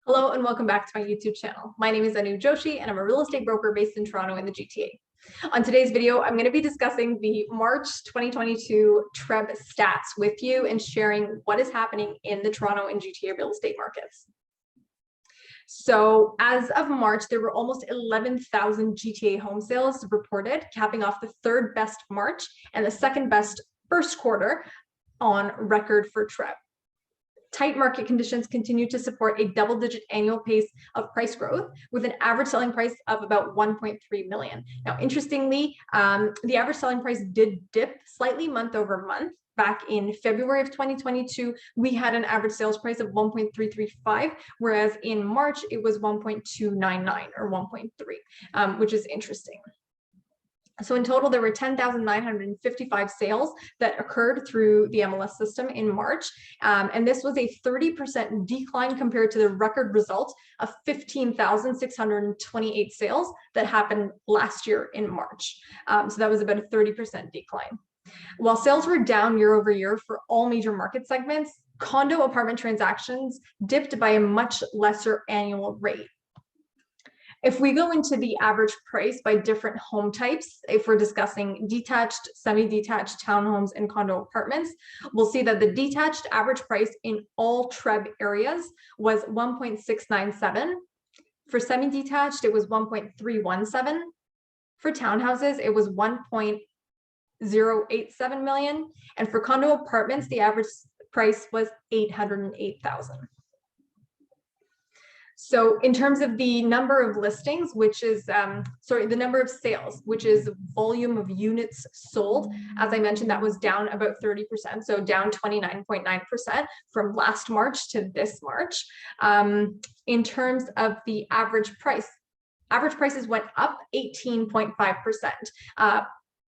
Hello and welcome back to my YouTube channel. My name is Joshi and I'm a real estate broker based in Toronto in the GTA. On today's video, I'm going to be discussing the March 2022 TREB stats with you and sharing what is happening in the Toronto and GTA real estate markets. So as of March, there were almost 11,000 GTA home sales reported, capping off the third best March and the second best first quarter on record for TREB. Tight market conditions continue to support a double-digit annual pace of price growth with an average selling price of about 1.3 million. Now, interestingly, the average selling price did dip slightly month over month. Back in February of 2022, we had an average sales price of 1.335, whereas in March, it was 1.299 or 1.3, which is interesting. So in total, there were 10,955 sales that occurred through the MLS system in March. And this was a 30% decline compared to the record result of 15,628 sales that happened last year in March. So that was about a 30% decline. While sales were down year over year for all major market segments, condo apartment transactions dipped by a much lesser annual rate. If we go into the average price by different home types, if we're discussing detached, semi-detached townhomes and condo apartments, we'll see that the detached average price in all TREB areas was 1.697. For semi-detached, it was 1.317. For townhouses, it was 1.087 million. And for condo apartments, the average price was 808,000. So in terms of the number of listings, which is, the number of sales, which is volume of units sold, as I mentioned, that was down about 30%. So down 29.9% from last March to this March. In terms of the average prices went up 18.5%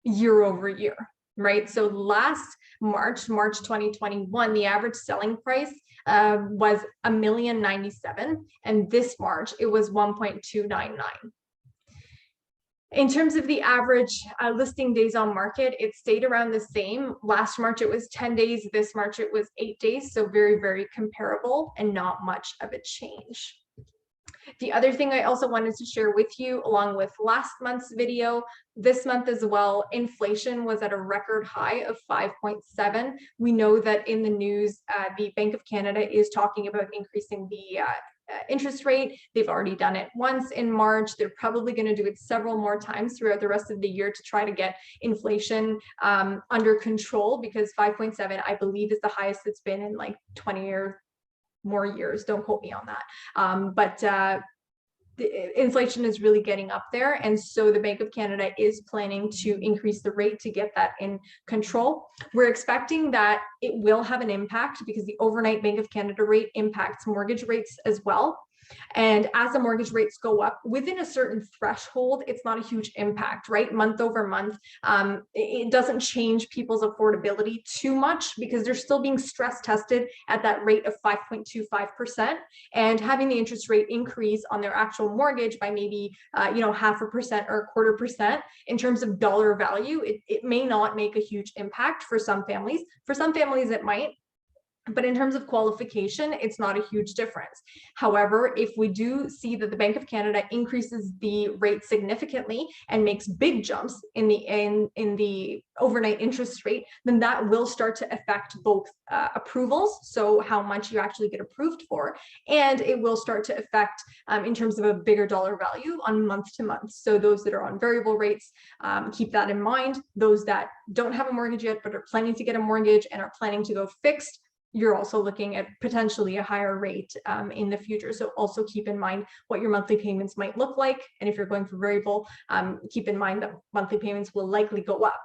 year over year. Right. So last March 2021, the average selling price was $1,097,000, and this March it was 1.299. In terms of the average listing days on market, it stayed around the same. Last March it was 10 days. This March it was 8 days. So very, very comparable and not much of a change. The other thing I also wanted to share with you, along with last month's video, this month as well, inflation was at a record high of 5.7. We know that in the news, the Bank of Canada is talking about increasing the interest rate. They've already done it once in March. They're probably going to do it several more times throughout the rest of the year to try to get inflation under control, because 5.7, I believe, is the highest it's been in like 20 or more years. Don't quote me on that. But the inflation is really getting up there. And so the Bank of Canada is planning to increase the rate to get that in control. We're expecting that it will have an impact because the overnight Bank of Canada rate impacts mortgage rates as well. And as the mortgage rates go up within a certain threshold, it's not a huge impact, right? Month over month, it doesn't change people's affordability too much because they're still being stress tested at that rate of 5.25%. And having the interest rate increase on their actual mortgage by maybe, 0.5% or 1/4% in terms of dollar value, it may not make a huge impact for some families. For some families, it might. But in terms of qualification, it's not a huge difference. However, if we do see that the Bank of Canada increases the rate significantly and makes big jumps in the overnight interest rate, then that will start to affect both approvals, so how much you actually get approved for, and it will start to affect in terms of a bigger dollar value on month to month. So those that are on variable rates, keep that in mind. Those that don't have a mortgage yet but are planning to get a mortgage and are planning to go fixed, you're also looking at potentially a higher rate in the future. So also keep in mind what your monthly payments might look like. And if you're going for variable, keep in mind that monthly payments will likely go up,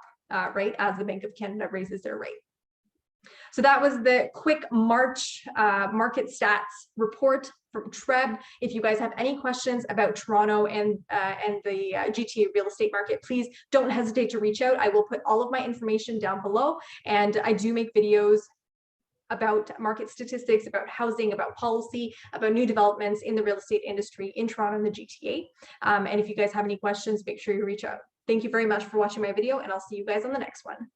right, as the Bank of Canada raises their rate. So that was the quick March market stats report from TREB. If you guys have any questions about Toronto and the GTA real estate market, please don't hesitate to reach out. I will put all of my information down below, and I do make videos about market statistics, about housing, about policy, about new developments in the real estate industry in Toronto and the GTA. And if you guys have any questions, make sure you reach out. Thank you very much for watching my video, and I'll see you guys on the next one.